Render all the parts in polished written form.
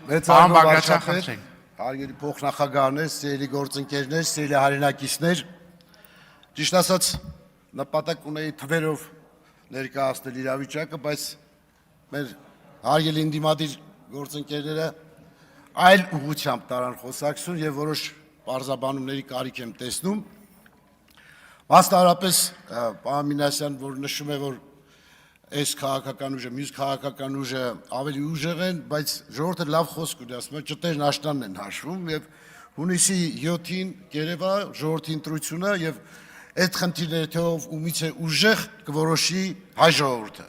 Մեծարգո վարչապետ, հարգելի փոխնախագահներ, սիրելի գործընկերներ, սիրելի հայրենակիցներ, ճիշտ ասած նպատակ ունեի թվերով ներկայացնել իրավիճակը, բայց մեր հարգելի ընդդիմադիր գործընկերները այլ ուղղությամբ տարան խոսակցություն եւ որոշ բարձաբանումների կարիք եմ տեսնում։ Մասնավորապես պարոն Մինասյան, որ նշում է, որ այս քաղաքական ուժը, մյուս քաղաքական ուժը ավելի ուժեղ են, բայց ժողովուրդը լավ խոսք ունի, ասում է ճտերն աշնանն են հաշվում եւ հունիսի 7-ին կերևա ժողովրդի ընտրությունը եւ այդ խնդիրները թե ով ումից է ուժեղ կորոշի հայ ժողովուրդը։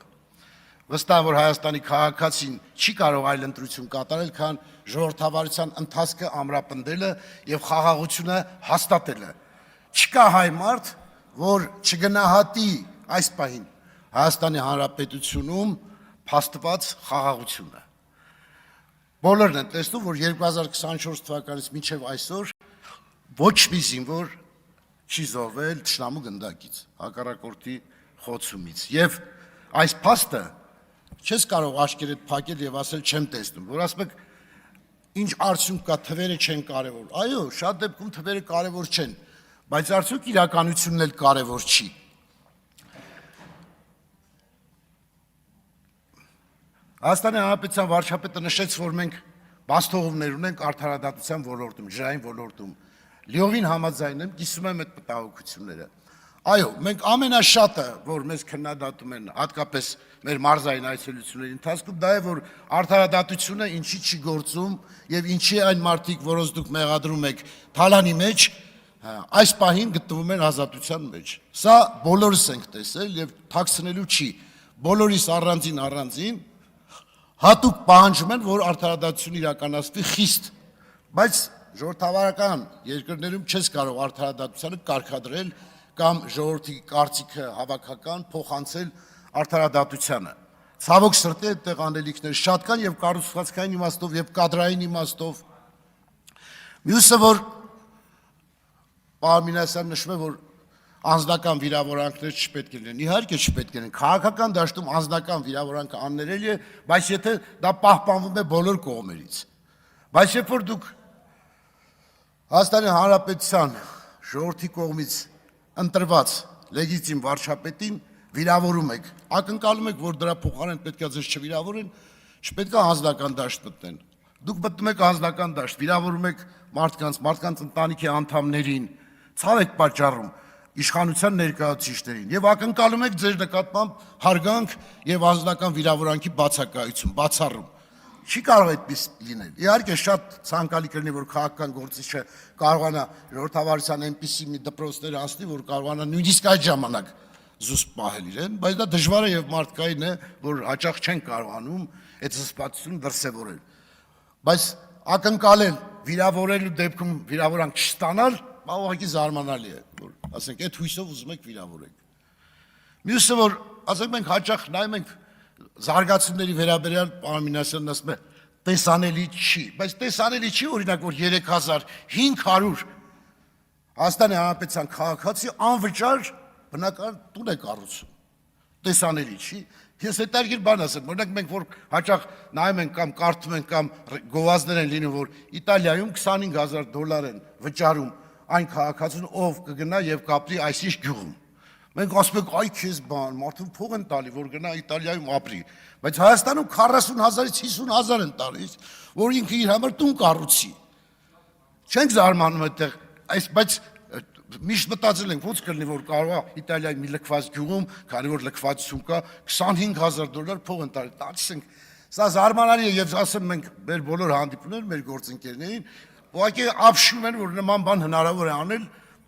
Վստահ եմ, որ Հայաստանի քաղաքացին չի կարող այլ ընտրություն կատարել, քան ժողովրդավարության ընթացքը ամրապնդելը եւ խաղաղությունը հաստատելը։ Չկա հայ մարդ, որ չգնահատի այս պահին Հայաստանի Հանրապետությունում փաստված խաղաղությունը։ Բոլորն են տեսնում, որ 2024 թվականից մինչև այսօր ոչ մի զինվոր չի զոհվել թշնամու գնդակից, հակառակորդի խոցումից։ Եվ այս փաստը չես կարող աչքերդ փակել եւ ասել չեմ տեսնում, որ ասում եք ինչ արդյունք կա, թվերը չեն կարևոր։ Այո, շատ դեպքում թվերը կարևոր չեն, բայց արդյոք իրականությունն էլ կարևոր չի։ Հայաստանի Հանրապետության վարչապետը նշեց, որ մենք բացթողումներ ունենք արդարադատության ոլորտում, ժայռային ոլորտում։ Լիովին համաձայն եմ, կիսում եմ այդ մտահոգությունները։ Այո, մենք ամենաշատը, որ մեզ քննադատում են, հատկապես մեր մարզային այցելությունների ընթացքում, դա է, որ արդարադատությունը ինչի չի գործում եւ ինչի այն մարդիկ, որոնց դուք մեղադրում եք թալանի մեջ, այս պահին գտնվում են ազատության մեջ։ Սա բոլորս ենք տեսել եւ թաքցնելու չի։ Բոլորիս առանձին հատուկ պահանջում են, որ արդարադատությունը իրականացվի խիստ, բայց ժողովրդավարական երկրներում չես կարող արդարադատությանը կարգադրել կամ ժողովրդի կարծիքը հավաքական փոխանցել արդարադատությանը։ Ցավոք սրտի այդտեղ անելիքներ շատ կան եւ կառուցվածքային իմաստով եւ կադրային իմաստով։ Մյուսը, որ պարոն Մինասյան նշում է, որ անձնական վիրավորանքներ չպետք է լինեն։ Իհարկե չպետք է լինեն։ Քաղաքական դաշտում անձնական վիրավորանքը աններելի է, բայց եթե դա պահպանվում է բոլոր կողմերից։ Բայց երբ որ դուք Հայաստանի Հանրապետության ժողովրդի կողմից ընտրված լեգիտիմ վարչապետին վիրավորում եք, ակնկալում եք, որ դրա փոխարեն պետք է ձեզ չվիրավորեն, չպետք է անձնական դաշտ մտնեն։ Դուք մտնում եք անձնական դաշտ, վիրավորում եք մարդկանց ընտանիքի անդամներին, ցավ եք պատճառում իշխանության ներկայացուցիչներին եւ ակնկալում եք ձեր նկատմամբ հարգանք եւ անձնական վիրավորանքի բացակայություն, բացառում։ Չի կարող այդպես լինել։ Իհարկե շատ ցանկալի կլինի, որ քաղաքական գործիչը կարողանա ժողովրդավարության այնպիսի մի դպրոցներ անցնի, որ կարողանա նույնիսկ այդ ժամանակ զուսպ պահել իրեն, բայց դա դժվար է եւ մարդկային է, որ հաճախ չեն կարողանում այդ զսպվածությունը դրսեւորել։ Բայց ակնկալել վիրավորելու դեպքում վիրավորանք չստանալ, ուղղակի զարմանալի է, որ ասենք այդ հույսով ուզում եք վիրավորեք։ Մյուսը, որ ասենք մենք հաճախ նայում ենք զարգացումների վերաբերյալ պարոն Մինասյանն ասում է տեսանելի չի, բայց տեսանելի չի օրինակ որ 3500 Հայաստանի Հանրապետության քաղաքացի անվճար բնական տուն է կառուցում։ Տեսանելի չի։ Ես հետաքրքիր բան ասեմ, օրինակ մենք որ հաճախ նայում ենք կամ կարդում ենք կամ գովազդներ են լինում, որ Իտալիայում $25000 են վճարում այն քաղաքացուն, ով կգնա եւ կապրի այսինչ գյուղում։ Մենք ասում ենք, այ քեզ բան, մարդուն փող են տալի, որ գնա Իտալիայում ապրի, բայց Հայաստանում 40000-ից 50000 են տալիս, որ ինքը իր համար տուն կառուցի։ Չենք զարմանում այդտեղ, բայց միշտ մտածել ենք, ոնց կլինի, որ կարող է Իտալիայի մի լքված գյուղում, քանի որ լքվածություն կա, $25000 փող են տալի, տալիս ենք։ Սա զարմանալի է եւ ասեմ մենք մեր բոլոր հանդիպումները մեր գործընկերներին ուղղակի ապշում են, որ նման բան հնարավոր է անել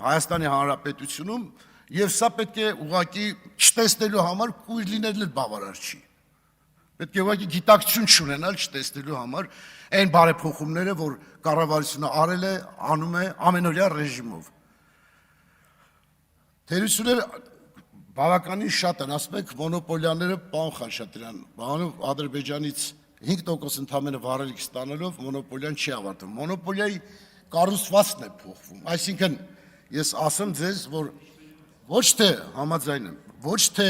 Հայաստանի Հանրապետությունում եւ սա պետք է ուղղակի չտեսնելու համար կույր լինել էլ բավարար չի։ Պետք է ուղղակի գիտակցություն չունենալ չտեսնելու համար այն բարեփոխումները, որ կառավարությունը արել է, անում է ամենօրյա ռեժիմով։ Թերությունները բավականին շատ են, ասում եք մոնոպոլիաները պարոն Խաչատրյան, բանով Ադրբեջանից 5% ընդամենը վառելիք ստանալով մոնոպոլիան չի ավարտվում։ Մոնոպոլիայի կառուցվածքն է փոխվում։ Այսինքն ես ասեմ ձեզ, որ ոչ թե համաձայն եմ, ոչ թե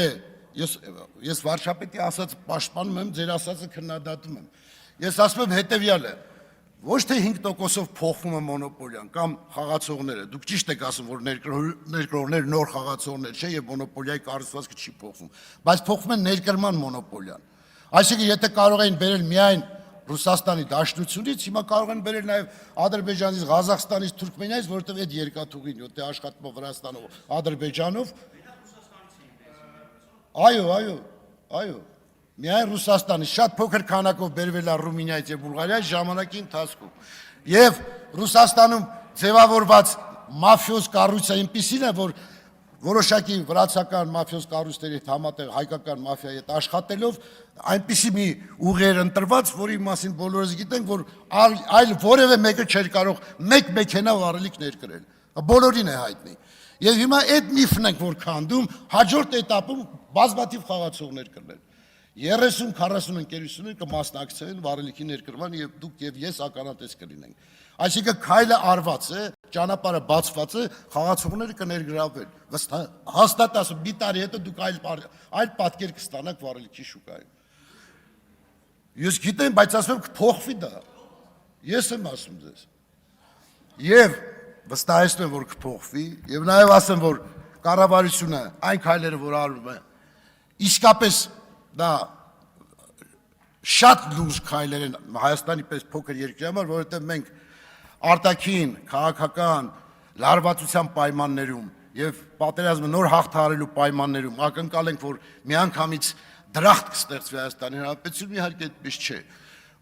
ես վարչապետի ասած պաշտպանում եմ, ձեր ասածը քննադատում եմ։ Ես ասում եմ հետևյալը, ոչ թե 5%-ով փոխվում է մոնոպոլիան կամ խաղացողները, դուք ճիշտ եք ասում, որ ներկրողներ նոր խաղացողներ չէ եւ մոնոպոլիայի կառուցվածքը չի փոխվում, բայց փոխվում է ներկրման մոնոպոլիան։ Այսինքն եթե կարող էին բերել միայն Ռուսաստանի Դաշնությունից, հիմա կարող են բերել նաև Ադրբեջանից, Ղազախստանից, Թուրքմենիայից, որովհետև այդ երկաթուղին յոթ է աշխատում Վրաստանով, Ադրբեջանով։ Այո։ Միայն Ռուսաստանից շատ փոքր քանակով բերվել է Ռումինիայից եւ Բուլղարիայից ժամանակի ընթացքում։ Եվ Ռուսաստանում ձևավորված մաֆիոզ կառույցը այնպիսին է, որ որոշակի վրացական մաֆիոզ կառույցների հետ համատեղ հայկական մաֆիայի հետ աշխատելով այնպիսի մի ուղեր ընտրված, որի մասին բոլորս գիտենք, որ այլ որևէ մեկը չէր կարող մեկ մեքենա վարելիք ներկրել։ Բոլորին է հայտնի։ Եվ հիմա այդ միֆն ենք որ քանդում, հաջորդ էտապում բազմաթիվ խաղացողներ կլինեն։ 30-40 ընկերություններ կմասնակցեն վարելիքի ներկրման եւ դուք եւ ես ականատես կլինենք։ Այսինքն քայլը արված է, ճանապարհը բացված է, խաղացողները կներգրավվեն։ Հաստատ ասում, մի տարի հետո դուք այլ պատկեր կստանաք վարելիքի շուկայում։ Ես գիտեմ, բայց ասում եմ կփոխվի դա։ Ես եմ ասում ձեզ։ Եվ վստահեցնում եմ, որ կփոխվի, եւ նաեւ ասեմ, որ կառավարությունը այն քայլերը, որ արվում է, իսկապես դա շատ լուրջ քայլեր են Հայաստանի պես փոքր երկրի համար, որովհետև մենք արտաքին, քաղաքական, լարվածության պայմաններում եւ պատերազմը նոր հաղթահարելու պայմաններում ակնկալ ենք, որ միանգամից դրախտ կստեղծվի Հայաստանի Հանրապետությունում, իհարկե այդպես չէ,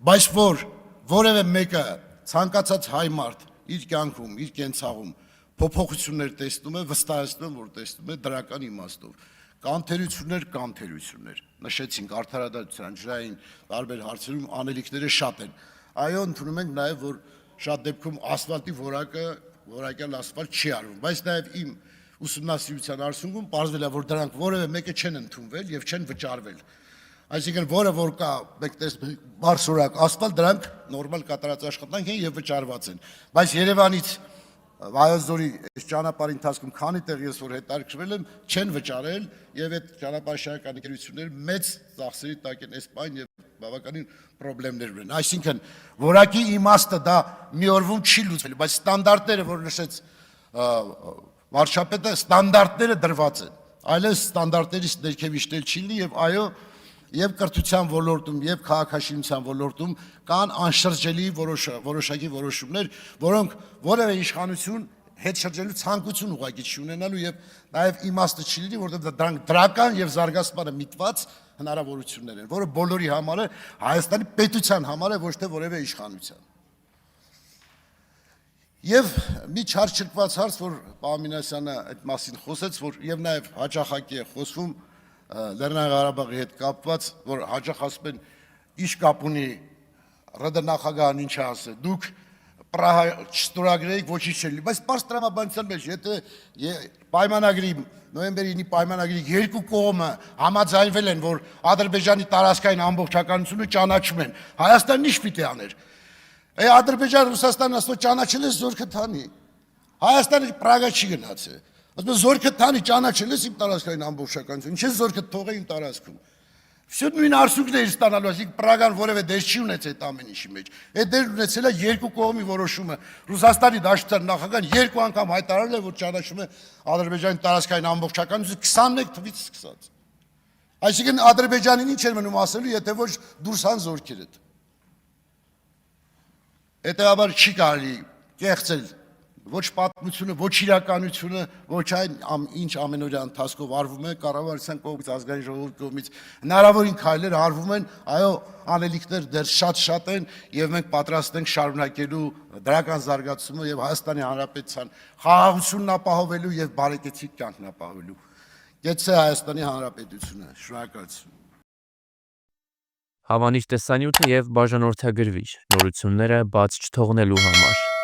բայց որ որևէ մեկը ցանկացած հայ մարդ իր կյանքում, իր կենցաղում փոփոխություններ տեսնում է, վստահեցնում եմ, որ տեսնում է դրական իմաստով։ Կանթերություններ, նշեցինք արդարադատության, ջրային տարբեր հարցերում անելիքները շատ են։ Այո, ընդունում ենք նաև, որ շատ դեպքում ասֆալտի որակյալ ասֆալտ չի արվում, բայց նաև իմ ուսումնասիրության արդյունքում պարզվել է, որ դրանք որևէ մեկը չեն ընդունվել եւ չեն վճարվել։ Այսինքն որը որ կա, մենք տեսնում ենք բարձրորակ ասֆալտ, դրանք նորմալ կատարած աշխատանք են եւ վճարված են։ Բայց Երևանից Վայոց ձորի այս ճանապարհի ընթացքում քանի տեղ ես որ հետաքրքրվել եմ, չեն վճարել եւ այդ ճանապարհաշինական ընկերությունները մեծ ծախսերի տակ են այս պայն եւ բավականին խնդիրներ ունեն։ Այսինքն որակի իմաստը դա մի օրվում չի լուծվել, բայց ստանդարտները, որ նշեց վարչապետը, ստանդարտները դրված են։ Այլևս ստանդարտներից ներքև իջնել չի լինի եւ այո, եւ կրթության ոլորտում եւ քաղաքաշինության ոլորտում կան անշրջելի որոշակի որոշումներ, որոնք որևէ իշխանություն հետ շրջելու ցանկություն ուղղակի չի ունենալու եւ նաեւ իմաստը չի լինի, որովհետեւ դրանք դրական եւ զարգացմանը միտված հնարավորություններ են, որը բոլորի համար է, Հայաստանի պետության համար է, ոչ թե որևէ իշխանության։ Եվ մի չարչրկված հարց, որ Պամինասյանը այդ մասին խոսեց, որ եւ նաեւ հաճախակի է խոսվում Լեռնային Ղարաբաղի հետ կապված, որ հաճախ ասում են, ինչ կապ ունի ՌԴ նախագահն ինչ ասէ, դուք Պրահա չստորագրեիք, ոչինչ չէ լինի, բայց պարզ տրամաբանության մեջ, եթե պայմանագրի, նոյեմբերի 9-ի պայմանագրի երկու կողմը համաձայնվել են, որ Ադրբեջանի տարածքային ամբողջականությունը ճանաչում են, Հայաստանն ինչ պիտի աներ։ Ադրբեջանը Ռուսաստանն ասում է ճանաչել է զորքը թանի։ Հայաստանը Պրագա չի գնացել։ Ասում է զորքը թանի ճանաչել ես իմ տարածքային ամբողջականություն, ինչ է զորքը թողե իմ տարածքում։ Всё նույն արդյունքն է ստանալու, այսինքն Պրագան որևէ դեր չի ունեցել այդ ամեն ինչի մեջ։ Այդ դեր ունեցել է երկու կողմի որոշումը։ Ռուսաստանի Դաշնության նախագահան երկու անգամ հայտարարել է, որ ճանաչում է Ադրբեջանի տարածքային ամբողջականությունը 21 թվականից սկսած։ Այսինքն Ադրբեջանին ինչ էր մնում ասելու, եթե ոչ դուրս հան զորքերը։ Հետևաբար չի կարելի կեղծել ոչ պատմությունը, ոչ իրականությունը, ոչ այն ինչ ամենօրյա ընթացքով արվում է կառավարության կողմից, ազգային ժողովրդի կողմից, հնարավորին քայլեր արվում են, այո, անելիքներ դեռ շատ են եւ մենք պատրաստ ենք շարունակելու դրական զարգացումը եւ Հայաստանի Հանրապետության խաղաղությունն ապահովելու եւ բարեկեցիկ կյանքն ապահովելու։ Գեցե Հայաստանի Հանրապետությունը, շնորհակալություն։ Հավանիչ տեսանյութը եւ բաժանորդագրվիչ նորությունները բաց չթողնելու համար։